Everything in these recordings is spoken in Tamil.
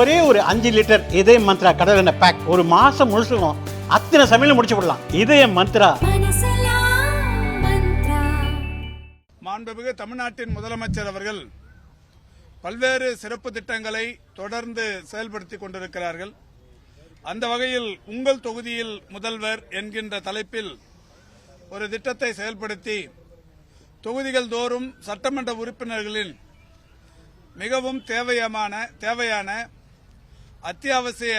ஒரே ஒரு 5 லிட்டர் இதய மந்த்ரா கடல் எண்ணெய் பேக் ஒரு மாசம் முழுசுக்கும் அத்தனை சமையல் முடிச்சு விடலாம். இதய மந்த்ரா. மாண்புமிகு தமிழ்நாட்டின் முதலமைச்சர் அவர்கள் பல்வேறு சிறப்பு திட்டங்களை தொடர்ந்து செயல்படுத்திக் கொண்டிருக்கிறார்கள். அந்த வகையில் உங்கள் தொகுதியில் முதல்வர் என்கின்ற தலைப்பில் ஒரு திட்டத்தை செயல்படுத்தி தொகுதிகள் தோறும் சட்டமன்ற உறுப்பினர்களின் மிகவும் தேவையான அத்தியாவசிய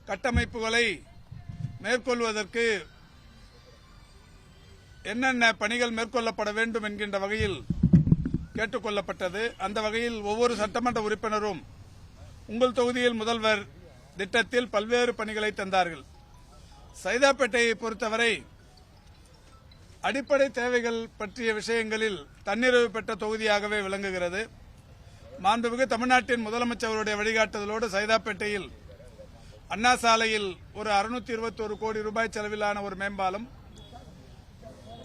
கட்டமைப்புகளை மேற்கொள்வதற்கு என்னென்ன பணிகள் மேற்கொள்ளப்பட வேண்டும் என்கின்ற வகையில் கேட்டுக் கொள்ளப்பட்டது. அந்த வகையில் ஒவ்வொரு சட்டமன்ற உறுப்பினரும் உங்கள் தொகுதியில் முதல்வர் திட்டத்தில் பல்வேறு பணிகளை தந்தார்கள். சைதாப்பேட்டையை பொறுத்தவரை அடிப்படை தேவைகள் பற்றிய விஷயங்களில் தன்னிறைவு பெற்ற தொகுதியாகவே விளங்குகிறது. மாண்புமிகு தமிழ்நாட்டின் முதலமைச்சருடைய வழிகாட்டுதலோடு சைதாப்பேட்டையில் அண்ணா சாலையில் ஒரு 621 கோடி ரூபாய் செலவிலான ஒரு மேம்பாலம்,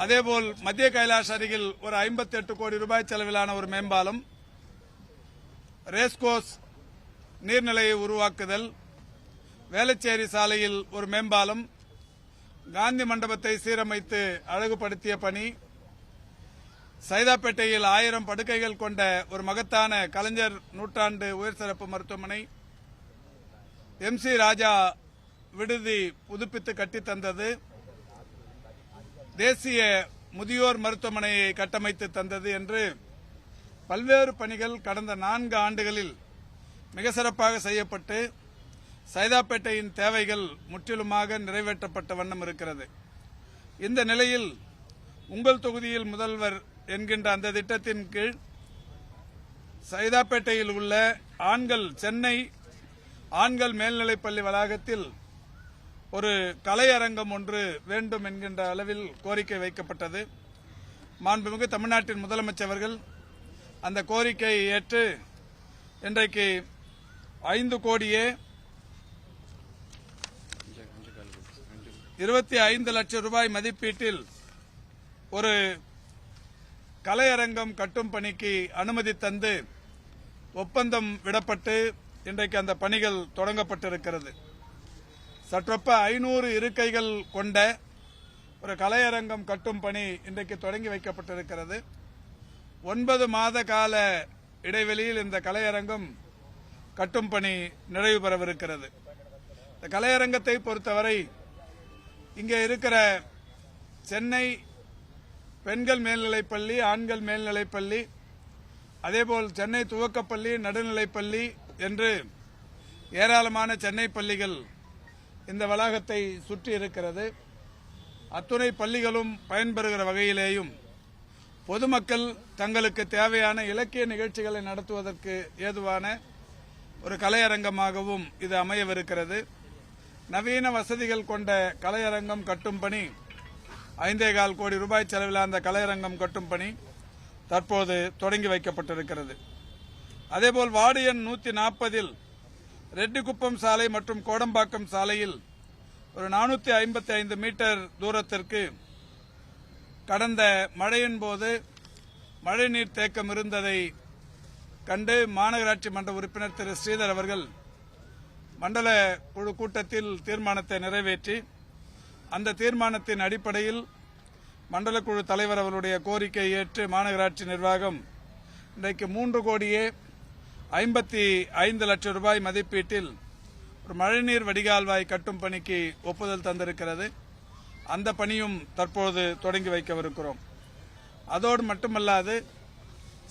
அதேபோல் மத்திய கைலாஷ் அருகில் ஒரு 58 கோடி ரூபாய் செலவிலான ஒரு மேம்பாலம், ரேஸ்கோஸ் நீர்நிலையை உருவாக்குதல், வேளச்சேரி சாலையில் ஒரு மேம்பாலம், காந்தி மண்டபத்தை சீரமைத்து அழகுபடுத்திய பணி, சைதாப்பேட்டையில் 1000 படுக்கைகள் கொண்ட ஒரு மகத்தான கலைஞர் நூற்றாண்டு உயர் சிறப்பு மருத்துவமனை, MC ராஜா விடுதி புதுப்பித்து கட்டித் தந்தது, தேசிய முதியோர் மருத்துவமனையை கட்டமைத்து தந்தது என்று பல்வேறு பணிகள் கடந்த 4 ஆண்டுகளில் மிக சிறப்பாக செய்யப்பட்டு சைதாப்பேட்டையின் தேவைகள் முற்றிலுமாக நிறைவேற்றப்பட்ட வண்ணம் இருக்கிறது. இந்த நிலையில் உங்கள் தொகுதியில் முதல்வர் என்கின்ற அந்த திட்டத்தின் கீழ் சைதாப்பேட்டையில் உள்ள சென்னை ஆண்கள் மேல்நிலைப்பள்ளி வளாகத்தில் ஒரு கலையரங்கம் ஒன்று வேண்டும் என்கின்ற அளவில் கோரிக்கை வைக்கப்பட்டது. மாண்புமிகு தமிழ்நாட்டின் முதலமைச்சர் அவர்கள் அந்த கோரிக்கையை ஏற்று இன்றைக்கு 5 கோடியே 25 லட்சம் ரூபாய் மதிப்பீட்டில் ஒரு கலையரங்கம் கட்டும் பணிக்கு அனுமதி தந்து ஒப்பந்தம் விடப்பட்டு இன்றைக்கு அந்த பணிகள் தொடங்கப்பட்டிருக்கிறது. சற்றொப்ப 500 இருக்கைகள் கொண்ட ஒரு கலையரங்கம் கட்டும் பணி இன்றைக்கு தொடங்கி வைக்கப்பட்டிருக்கிறது. 9 மாத கால இடைவெளியில் இந்த கலையரங்கம் கட்டும் பணி நிறைவு பெறவிருக்கிறது. இந்த கலையரங்கத்தை பொறுத்தவரை இங்கே இருக்கிற சென்னை பெண்கள் மேல்நிலைப்பள்ளி, ஆண்கள் மேல்நிலைப்பள்ளி, அதேபோல் சென்னை துவக்கப்பள்ளி, நடுநிலைப்பள்ளி என்று ஏராளமான சென்னை பள்ளிகள் இந்த வளாகத்தை சுற்றி இருக்கிறது. அத்துணை பள்ளிகளும் பயன்பெறுகிற வகையிலேயும் பொதுமக்கள் தங்களுக்கு தேவையான இலக்கிய நிகழ்ச்சிகளை நடத்துவதற்கு ஏதுவான ஒரு கலையரங்கமாகவும் இது அமையவிருக்கிறது. நவீன வசதிகள் கொண்ட கலையரங்கம் கட்டும் பணி 5.25 கோடி ரூபாய் செலவில் அந்த கலையரங்கம் கட்டும் பணி தற்போது தொடங்கி வைக்கப்பட்டிருக்கிறது. அதேபோல் வார்டு எண் 140 ரெட்டிக்குப்பம் சாலை மற்றும் கோடம்பாக்கம் சாலையில் ஒரு 455 மீட்டர் தூரத்திற்கு கடந்த மழையின் போது மழைநீர் தேக்கம் இருந்ததை கண்டு மாநகராட்சி மன்ற உறுப்பினர் திரு ஸ்ரீதர் அவர்கள் மண்டல குழு கூட்டத்தில் தீர்மானத்தை நிறைவேற்றி அந்த தீர்மானத்தின் அடிப்படையில் மண்டல குழு தலைவர் அவருடைய கோரிக்கையை ஏற்று மாநகராட்சி நிர்வாகம் இன்றைக்கு 3 கோடியே 55 லட்சம் ரூபாய் மதிப்பீட்டில் ஒரு மழைநீர் வடிகால்வாய் கட்டும் பணிக்கு ஒப்புதல் தந்திருக்கிறது. அந்த பணியும் தற்போது தொடங்கி வைக்கவிருக்கிறோம். அதோடு மட்டுமல்லாது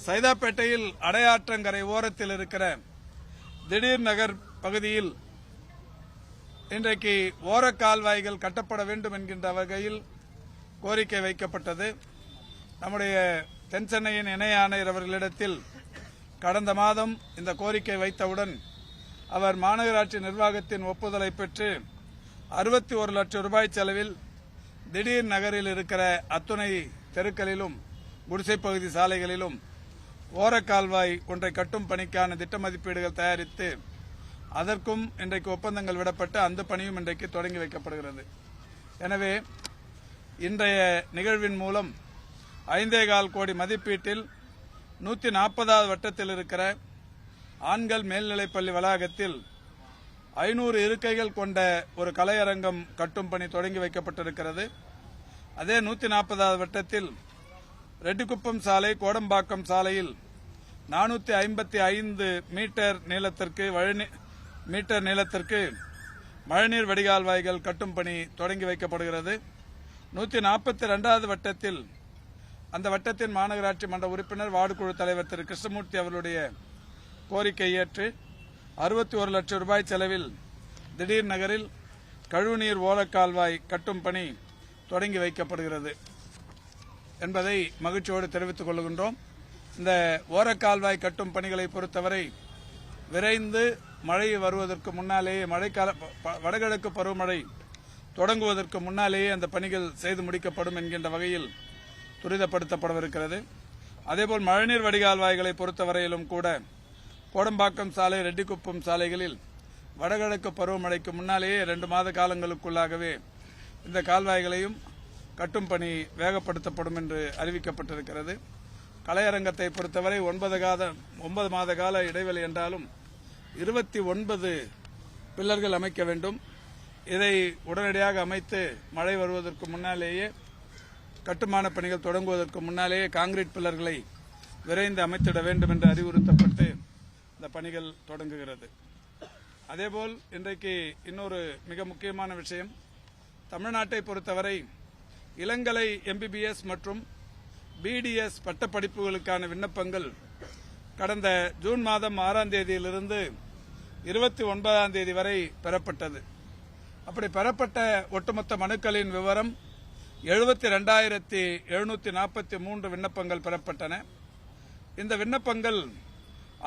சைதாப்பேட்டையில் அடையாற்றங்கரை ஓரத்தில் இருக்கிற திடீர் நகர் பகுதியில் இன்றைக்கு ஓரக்கால்வாய்கள் கட்டப்பட வேண்டும் என்கின்ற வகையில் கோரிக்கை வைக்கப்பட்டது. நம்முடைய தென்சென்னையின் இணை ஆணையர் அவர்களிடத்தில் கடந்த மாதம் இந்த கோரிக்கை வைத்தவுடன் அவர் மாநகராட்சி நிர்வாகத்தின் ஒப்புதலை பெற்று 61 லட்சம் ரூபாய் செலவில் திடீர் நகரில் இருக்கிற அத்துணை தெருக்களிலும் குடிசைப்பகுதி சாலைகளிலும் ஓரக்கால்வாய் ஒன்றை கட்டும் பணிக்கான திட்ட மதிப்பீடுகள் தயாரித்து அதற்கும் இன்றைக்கு ஒப்பந்தங்கள் விடப்பட்டு அந்த பணியும் இன்றைக்கு தொடங்கி வைக்கப்படுகிறது. எனவே இன்றைய நிகழ்வின் மூலம் 5.25 கோடி மதிப்பீட்டில் 140வது வட்டத்தில் இருக்கிற ஆண்கள் மேல்நிலைப்பள்ளி வளாகத்தில் 500 இருக்கைகள் கொண்ட ஒரு கலையரங்கம் கட்டும் பணி தொடங்கி வைக்கப்பட்டிருக்கிறது. அதே 140வது வட்டத்தில் ரெட்டிக்குப்பம் சாலை, கோடம்பாக்கம் சாலையில் 455 மீட்டர் நீளத்திற்கு மழைநீர் வடிகால்வாய்கள் கட்டும் பணி தொடங்கி வைக்கப்படுகிறது. 142வது வட்டத்தில் அந்த வட்டத்தின் மாநகராட்சி மன்ற உறுப்பினர் வார்டு குழு தலைவர் திரு கிருஷ்ணமூர்த்தி அவர்களுடைய கோரிக்கை ஏற்று 61 லட்சம் ரூபாய் செலவில் திடீர் நகரில் கழிவுநீர் ஓலக்கால்வாய் கட்டும் பணி தொடங்கி வைக்கப்படுகிறது என்பதை மகிழ்ச்சியோடு தெரிவித்துக் கொள்கின்றோம். இந்த ஓரக்கால்வாய் கட்டும் பணிகளை பொறுத்தவரை விரைந்து மழை வருவதற்கு முன்னாலேயே வடகிழக்கு பருவமழை தொடங்குவதற்கு முன்னாலேயே அந்த பணிகள் செய்து முடிக்கப்படும் என்கின்ற வகையில் துரிதப்படுத்தப்படவிருக்கிறது. அதேபோல் மழைநீர் வடிகால்வாய்களை பொறுத்தவரையிலும் கூட கோடம்பாக்கம் சாலை, ரெட்டிக்குப்பம் சாலைகளில் வடகிழக்கு பருவமழைக்கு முன்னாலேயே 2 மாத காலங்களுக்குள்ளாகவே இந்த கால்வாய்களையும் கட்டும் பணி வேகப்படுத்தப்படும் என்று அறிவிக்கப்பட்டிருக்கிறது. கலையரங்கத்தை பொறுத்தவரை 9 மாத கால இடைவெளி என்றாலும் 29 பில்லர்கள் அமைக்க வேண்டும். இதை உடனடியாக அமைத்து மழை வருவதற்கு முன்னாலேயே, கட்டுமான பணிகள் தொடங்குவதற்கு முன்னாலேயே கான்கிரீட் பில்லர்களை விரைந்து அமைத்திட வேண்டும் என்று அறிவுறுத்தப்பட்டு இந்த பணிகள் தொடங்குகிறது. அதேபோல் இன்றைக்கு இன்னொரு மிக முக்கியமான விஷயம், தமிழ்நாட்டை பொறுத்தவரை இளங்கலை MBBS மற்றும் BDS பட்டப்படிப்புகளுக்கான விண்ணப்பங்கள் கடந்த ஜூன் மாதம் 6ஆம் தேதியிலிருந்து 29ஆம் தேதி வரை பெறப்பட்டது. அப்படி பெறப்பட்ட ஒட்டுமொத்த மனுக்களின் விவரம் 72,743 விண்ணப்பங்கள் பெறப்பட்டன. இந்த விண்ணப்பங்கள்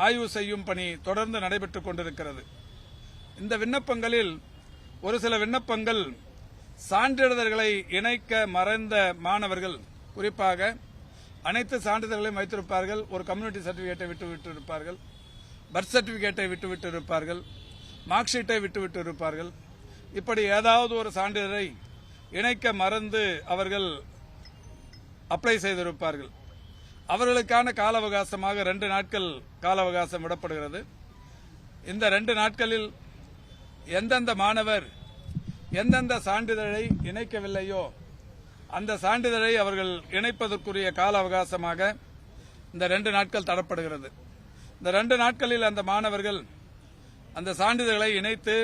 ஆய்வு செய்யும் பணி தொடர்ந்து நடைபெற்றுக் கொண்டிருக்கிறது. இந்த விண்ணப்பங்களில் ஒரு சில விண்ணப்பங்கள் சான்றிதழ்களை இணைக்க மறந்த மாணவர்கள், குறிப்பாக அனைத்து சான்றிதழ்களையும் வைத்திருப்பார்கள், ஒரு கம்யூனிட்டி சர்டிபிகேட்டை விட்டுவிட்டு இருப்பார்கள், பர்த் சர்டிபிகேட்டை விட்டுவிட்டு இருப்பார்கள், மார்க் ஷீட்டை விட்டுவிட்டு இருப்பார்கள். இப்படி ஏதாவது ஒரு சான்றிதழை இணைக்க மறந்து அவர்கள் அப்ளை செய்திருப்பார்கள். அவர்களுக்கான கால அவகாசமாக 2 நாட்கள் கால அவகாசம் விடப்படுகிறது. இந்த 2 நாட்களில் எந்தெந்த மாணவர் எந்தெந்த சான்றிதழை இணைக்கவில்லையோ அந்த சான்றிதழை அவர்கள் இணைப்பதற்குரிய கால அவகாசமாக இந்த 2 நாட்கள் தரப்படுகிறது. இந்த 2 நாட்களில் அந்த மாணவர்கள் அந்த சான்றிதழ்களை இணைத்து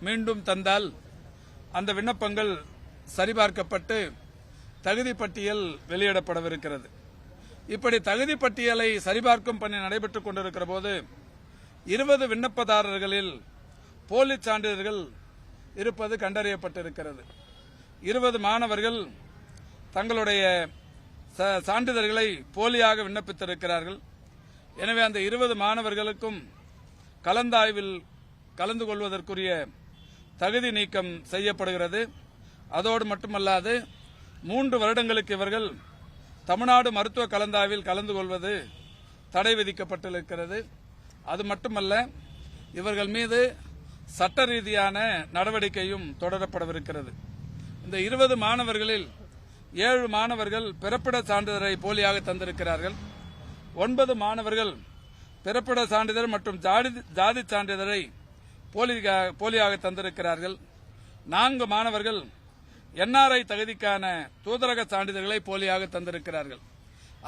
மீண்டும் தந்தால் அந்த விண்ணப்பங்கள் சரிபார்க்கப்பட்டு தகுதி பட்டியல் வெளியிடப்படவிருக்கிறது. இப்படி தகுதி பட்டியலை சரிபார்க்கும் பணி நடைபெற்றுக் கொண்டிருக்கிற போது 20 விண்ணப்பதாரர்களில் போலி சான்றிதழ்கள் இருப்பது கண்டறியப்பட்டிருக்கிறது. 20 மாணவர்கள் தங்களுடைய சான்றிதழ்களை போலியாக விண்ணப்பித்திருக்கிறார்கள். எனவே அந்த 20 மாணவர்களுக்கும் கலந்தாய்வில் கலந்து கொள்வதற்குரிய தகுதி நீக்கம் செய்யப்படுகிறது. அதோடு மட்டுமல்லாது 3 வருடங்களுக்கு இவர்கள் தமிழ்நாடு மருத்துவ கலந்தாய்வில் கலந்து கொள்வது தடை விதிக்கப்பட்டிருக்கிறது. அது மட்டுமல்ல, இவர்கள் மீது சட்ட ரீதியான நடவடிக்கையும் தொடரப்படவிருக்கிறது. இந்த 20 மாணவர்களில் 7 மாணவர்கள் பிறப்பிட சான்றிதழை போலியாக தந்திருக்கிறார்கள். 9 மாணவர்கள் பிறப்பிட சான்றிதழ் மற்றும் ஜாதி சான்றிதழை போலியாக தந்திருக்கிறார்கள். 4 மாணவர்கள் NRI தகுதிக்கான தூதரக சான்றிதழ்களை போலியாக தந்திருக்கிறார்கள்.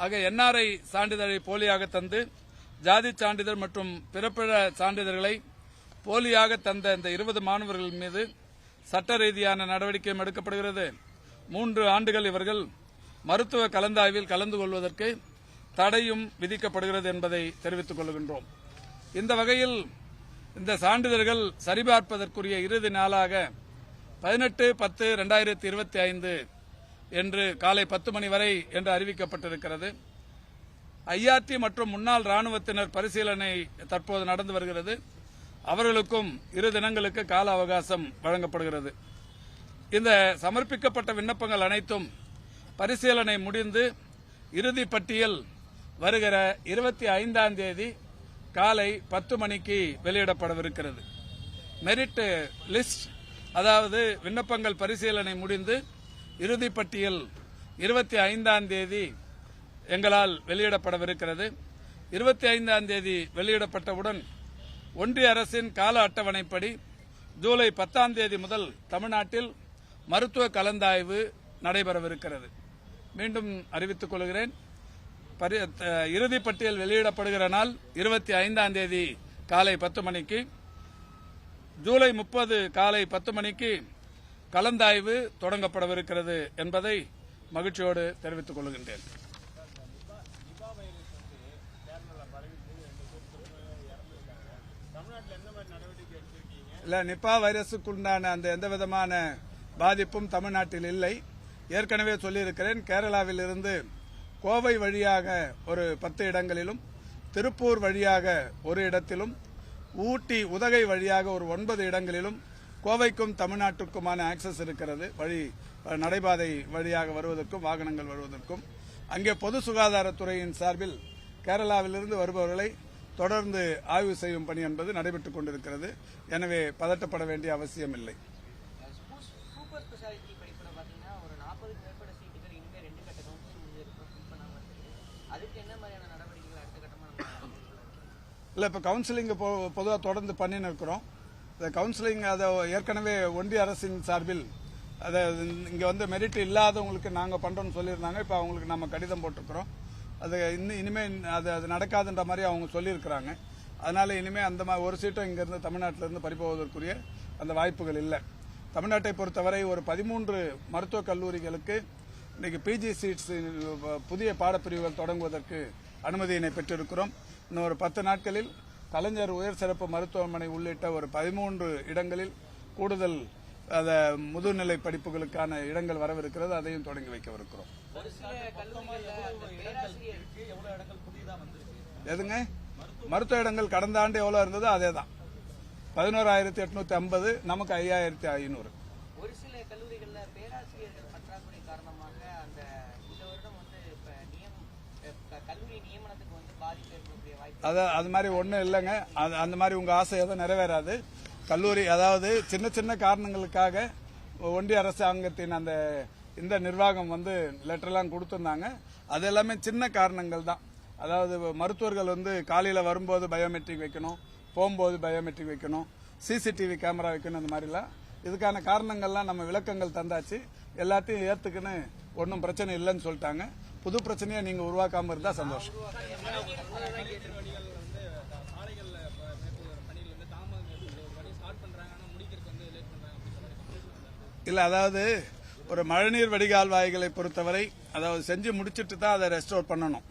ஆக NRI சான்றிதழை போலியாக தந்து ஜாதி சான்றிதழ் மற்றும் பிறப்பிட சான்றிதழ்களை போலியாக தந்த இந்த 20 மாணவர்கள் மீது சட்ட ரீதியான நடவடிக்கையும் எடுக்கப்படுகிறது. 3 ஆண்டுகள் இவர்கள் மருத்துவ கலந்தாய்வில் கலந்து கொள்வதற்கு தடையும் விதிக்கப்படுகிறது என்பதை தெரிவித்துக் கொள்கின்றோம். இந்த வகையில் இந்த சான்றிதழ்கள் சரிபார்ப்பதற்குரிய இறுதி நாளாக 18/10/2025 என்று காலை 10 மணி வரை என்று அறிவிக்கப்பட்டிருக்கிறது. IRT மற்றும் முன்னாள் ராணுவத்தினர் பரிசீலனை தற்போது நடந்து வருகிறது. அவர்களுக்கும் 2 தினங்களுக்கு கால அவகாசம் வழங்கப்படுகிறது. இந்த சமர்ப்பிக்கப்பட்ட விண்ணப்பங்கள் அனைத்தும் பரிசீலனை முடிந்து இறுதி பட்டியல் வருகிற 25ஆம் தேதி காலை 10 மணிக்கு வெளியிடப்படவிருக்கிறது. மெரிட் லிஸ்ட், அதாவது விண்ணப்பங்கள் பரிசீலனை முடிந்து இறுதி பட்டியல் 25ஆம் தேதி எங்களால் வெளியிடப்படவிருக்கிறது. 25ஆம் தேதி வெளியிடப்பட்டவுடன் ஒன்றிய அரசின் கால அட்டவணைப்படி ஜூலை 10ஆம் தேதி முதல் தமிழ்நாட்டில் மருத்துவ கலந்தாய்வு நடைபெறவிருக்கிறது. மீண்டும் அறிவித்துக் கொள்கிறேன். இறுதிப் பட்டியல் வெளியிடப்படுகிற நாள் 25ஆம் தேதி காலை 10 மணிக்கு, ஜூலை 30 காலை 10 மணிக்கு கலந்தாய்வு தொடங்கப்படவிருக்கிறது என்பதை மகிழ்ச்சியோடு தெரிவித்துக் கொள்கின்றேன். இல்ல, நிபா வைரஸுக்குண்டான அந்த எந்த விதமான பாதிப்பும் தமிழ்நாட்டில் இல்லை. ஏற்கனவே சொல்லியிருக்கிறேன். கேரளாவில் இருந்து கோவை வழியாக ஒரு 10 இடங்களிலும், திருப்பூர் வழியாக ஒரு இடத்திலும், ஊட்டி உதகை வழியாக ஒரு 9 இடங்களிலும் கோவைக்கும் தமிழ்நாட்டுக்குமான ஆக்சஸ் இருக்கிறது. நடைபாதை வழியாக வருவதற்கும் வாகனங்கள் வருவதற்கும். அங்கே பொது சுகாதாரத்துறையின் சார்பில் கேரளாவிலிருந்து வருபவர்களை தொடர்ந்து ஆய்வு செய்யும் பணி என்பது நடைபெற்றுக் கொண்டிருக்கிறது. எனவே பதட்டப்பட வேண்டிய அவசியம் இல்லை. இல்ல, இப்ப கவுன்சிலிங் பொதுவாக தொடர்ந்து பண்ணின்னு இருக்கிறோம். இந்த கவுன்சிலிங் அதை ஏற்கனவே ஒன்றிய அரசின் சார்பில் அதை இங்க வந்து மெரிட் இல்லாதவங்களுக்கு நாங்க பண்றோம்னு சொல்லியிருந்தாங்க. இப்ப அவங்களுக்கு நம்ம கடிதம் போட்டிருக்கிறோம். அது இனிமே அது நடக்காதுன்ற மாதிரி அவங்க சொல்லியிருக்கிறாங்க. அதனால இனிமே அந்த மாதிரி ஒரு சீட்டும் இங்கிருந்து தமிழ்நாட்டிலிருந்து பறிப்போவதற்குரிய அந்த வாய்ப்புகள் இல்லை. தமிழ்நாட்டை பொறுத்தவரை ஒரு 13 மருத்துவக் கல்லூரிகளுக்கு இன்னைக்கு பிஜி சீட்ஸ் புதிய பாடப்பிரிவுகள் தொடங்குவதற்கு அனுமதியினை பெற்றிருக்கிறோம். இன்னும் ஒரு 10 நாட்களில் கலைஞர் உயர் சிறப்பு மருத்துவமனை உள்ளிட்ட ஒரு 13 இடங்களில் கூடுதல் முதுநிலை படிப்புகளுக்கான இடங்கள் வரவிருக்கிறது. அதையும் தொடங்கி வைக்கவிருக்கிறோம். எதுங்க மருத்துவ இடங்கள் கடந்த ஆண்டு எவ்வளவு இருந்ததோ அதேதான். 11,850, நமக்கு 5,500. ஒரு சில கல்லூரிகள்ல பேராசிரியர்கள் பற்றாக்குறை காரணமாக அந்த இந்த வருடம் கல்லூரி நியமனத்துக்கு பாதிப்பு ஏற்படக்கூடிய வாய்ப்பு அது மாதிரி ஒன்றும் இல்லைங்க. அந்த மாதிரி உங்க ஆசை எதுவும் நிறைவேறாது. கல்லூரி அதாவது சின்ன சின்ன காரணங்களுக்காக ஒன்றிய அரசாங்கத்தின் அந்த இந்த நிர்வாகம் லெட்டர்லாம் கொடுத்திருந்தாங்க. அது எல்லாமே சின்ன காரணங்கள் தான். அதாவது மருத்துவர்கள் காலையில வரும்போது பயோமெட்ரிக் வைக்கணும், போகும்போது பயோமெட்ரிக் வைக்கணும், சிசிடிவி கேமரா வைக்கணும். இந்த மாதிரிலாம் இதுக்கான காரணங்கள்லாம் நம்ம விளக்கங்கள் தந்தாச்சு. எல்லாத்தையும் ஏத்துக்குன்னு ஒன்றும் பிரச்சனை இல்லைன்னு சொல்லிட்டாங்க. புது பிரச்சனையை நீங்க உருவாக்காம இருந்தா சந்தோஷம். இல்ல, அதாவது ஒரு மழைநீர் வடிகால் வாய்களை பொறுத்தவரை அதாவது செஞ்சு முடிச்சிட்டு தான் அதை ரெஸ்டோர் பண்ணணும்.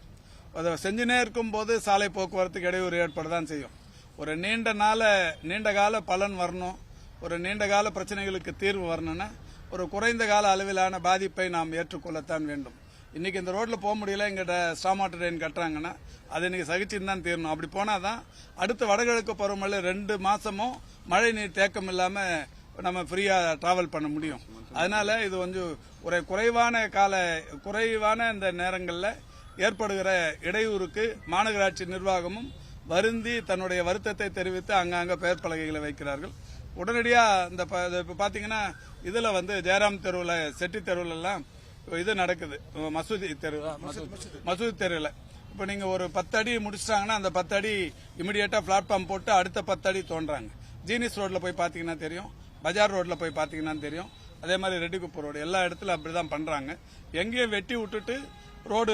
அதை செஞ்சுனே இருக்கும் போது சாலை போக்குவரத்துக்கு இடையூறு ஏற்படதான் செய்யும். ஒரு நீண்ட கால பலன் வரணும், ஒரு நீண்ட கால பிரச்சனைகளுக்கு தீர்வு வரணும்னா ஒரு குறைந்த கால அளவிலான பாதிப்பை நாம் ஏற்றுக்கொள்ளத்தான் வேண்டும். இன்னைக்கு இந்த ரோட்ல போக முடியல, எங்கிட்ட ஸ்டாமாட்டர் ட்ரெயின் கட்டுறாங்கன்னா அதை இன்னைக்கு சகிச்சுன்னு தான் தீரணும். அப்படி போனாதான் அடுத்த வடகிழக்கு பருவமழை 2 மாசமும் மழை நீர் தேக்கம் இல்லாம நம்ம ஃப்ரீயா டிராவல் பண்ண முடியும். அதனால இது கொஞ்சம் ஒரு குறைவான இந்த நேரங்களில் ஏற்படுகிற இடையூறுக்கு மாநகராட்சி நிர்வாகமும் வருந்தி தன்னுடைய வருத்தத்தை தெரிவித்து அங்கங்க பெயர் பலகைகளை வைக்கிறார்கள். உடனடியா இந்த இப்ப பாத்தீங்கன்னா இதுல ஜெயராம் தெருவுல செட்டி தெருவுல எல்லாம் இது நடக்குது. மசூதி தெருவில் இப்ப நீங்க ஒரு 10 அடி முடிச்சிட்டாங்கன்னா அந்த 10 அடி இமிடியேட்டா பிளாட்ஃபார்ம் போட்டு அடுத்த 10 அடி தோன்றாங்க. ஜீனிஸ் ரோட்ல போய் பாத்தீங்கன்னா தெரியும், பஜார் ரோட்ல போய் பாத்தீங்கன்னா தெரியும். அதே மாதிரி ரெட்டிக்குப்பம் ரோடு எல்லா இடத்துல அப்படிதான் பண்றாங்க. எங்கேயும் வெட்டி விட்டுட்டு ரோடு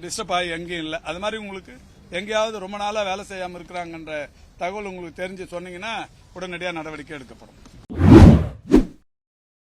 டிஸ்டர்ப் ஆகி எங்கேயும் இல்லை. அது மாதிரி உங்களுக்கு எங்கேயாவது ரொம்ப நாளா வேலை செய்யாம இருக்கிறாங்கன்ற தகவல் உங்களுக்கு தெரிஞ்சு சொன்னீங்கன்னா உடனடியாக நடவடிக்கை எடுக்கப்படும்.